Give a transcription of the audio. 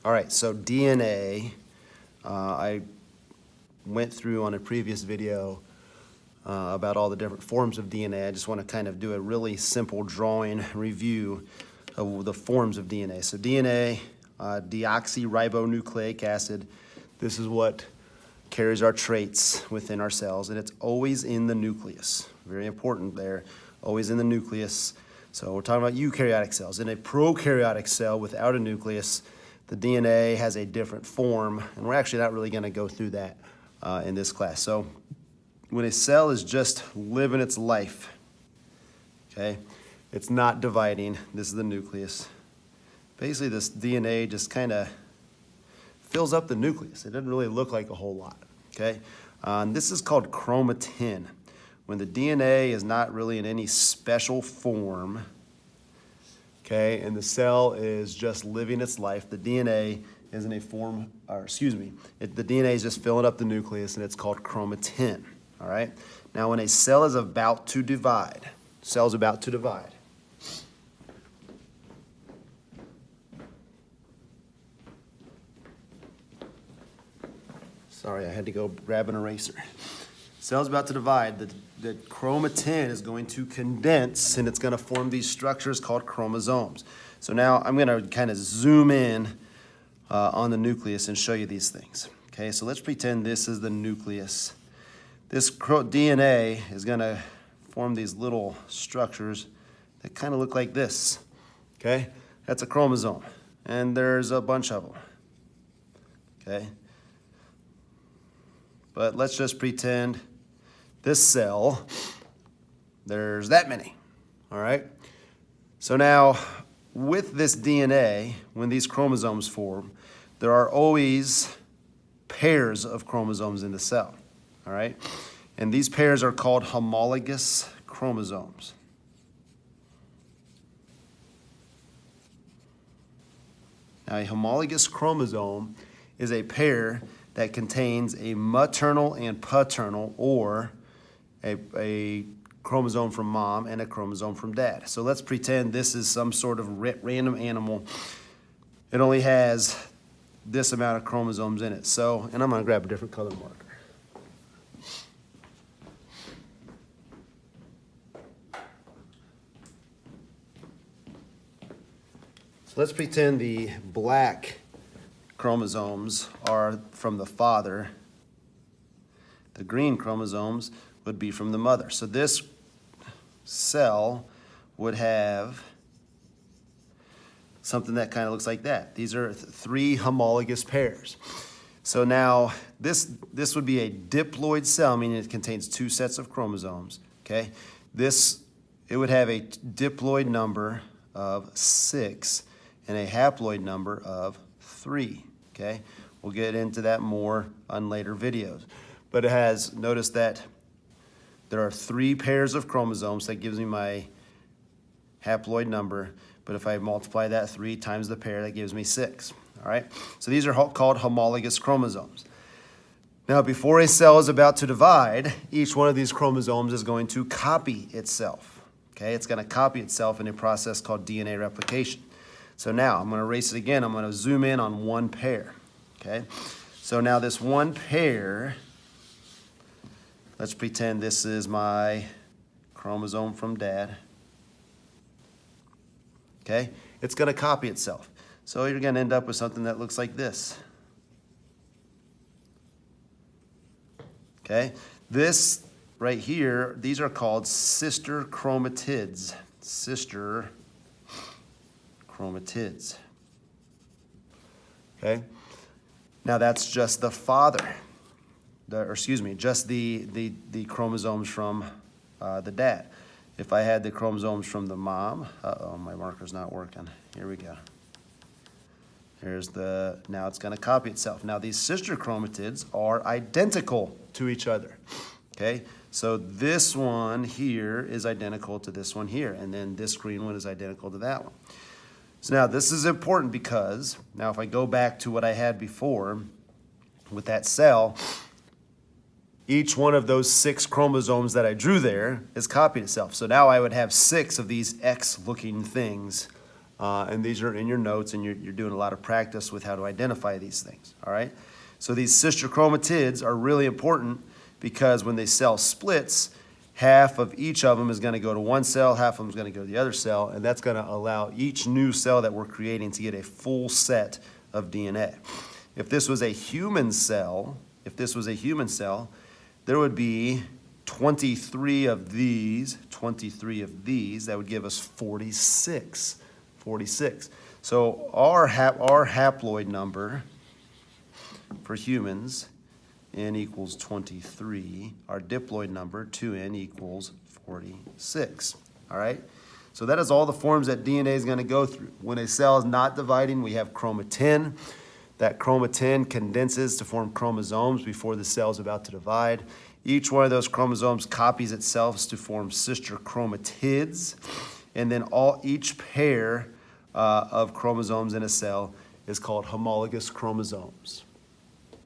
All right, so DNA, I went through on a previous video about all the different forms of DNA. I just want to kind of do a really simple drawing review of the forms of DNA. So DNA, deoxyribonucleic acid, this is what carries our traits within our cells, and it's always in the nucleus. Very important there, always in the nucleus. So we're talking about eukaryotic cells. In a prokaryotic cell without a nucleus, the DNA has a different form, and we're actually not really going to go through that in this class. So when a cell is just living its life, okay, it's not dividing. This is the nucleus. Basically, this DNA just kind of fills up the nucleus. It doesn't really look like a whole lot, okay? And this is called chromatin. When the DNA is not really in any special form, okay, and the cell is just living its life, the DNA is in a form, the DNA is just filling up the nucleus, and it's called chromatin, all right? Now, when a cell is about to divide, sorry, I had to go grab an eraser. Cell's about to divide, the chromatin is going to condense, and it's going to form these structures called chromosomes. So now I'm going to kind of zoom in on the nucleus and show you these things. Okay, so let's pretend this is the nucleus. This DNA is going to form these little structures that kind of look like this. Okay, that's a chromosome, and there's a bunch of them. Okay, but let's just pretend this cell, there's that many, all right? So now, with this DNA, when these chromosomes form, there are always pairs of chromosomes in the cell, all right? And these pairs are called homologous chromosomes. Now, a homologous chromosome is a pair that contains a maternal and paternal, or a chromosome from mom and a chromosome from dad. So let's pretend this is some sort of random animal. It only has this amount of chromosomes in it. So, and I'm going to grab a different color marker. So let's pretend the black chromosomes are from the father. The green chromosomes would be from the mother. So this cell would have something that kind of looks like that. These are three homologous pairs. So now this would be a diploid cell, meaning it contains two sets of chromosomes, okay? It would have a diploid number of 6 and a haploid number of 3, okay? We'll get into that more on later videos. But it has, notice that there are 3 pairs of chromosomes. That gives me my haploid number. But if I multiply that 3 times the pair, that gives me 6. All right? So these are called homologous chromosomes. Now, before a cell is about to divide, each one of these chromosomes is going to copy itself. Okay? It's going to copy itself in a process called DNA replication. So now, I'm going to erase it again. I'm going to zoom in on one pair. Okay? So now this one pair, let's pretend this is my chromosome from dad. Okay? It's going to copy itself. So you're going to end up with something that looks like this. Okay? This right here, these are called sister chromatids. Sister chromatids. Okay? Now that's just the father. Just the chromosomes from the dad. If I had the chromosomes from the mom, my marker's not working. Here we go. Now it's going to copy itself. Now these sister chromatids are identical to each other. Okay, so this one here is identical to this one here, and then this green one is identical to that one. So now this is important because now if I go back to what I had before with that cell, each one of those 6 chromosomes that I drew there is copied itself. So now I would have 6 of these X-looking things And these are in your notes, and you're doing a lot of practice with how to identify these things, all right? So these sister chromatids are really important because when they cell splits, half of each of them is going to go to one cell, half of them is going to go to the other cell, and that's going to allow each new cell that we're creating to get a full set of DNA. If this was a human cell, there would be 23 of these, that would give us 46. So our haploid number for humans, N equals 23. Our diploid number, 2N, equals 46. All right? So that is all the forms that DNA is going to go through. When a cell is not dividing, we have chromatin. That chromatin condenses to form chromosomes before the cell is about to divide. Each one of those chromosomes copies itself to form sister chromatids. And then each pair of chromosomes in a cell is called homologous chromosomes.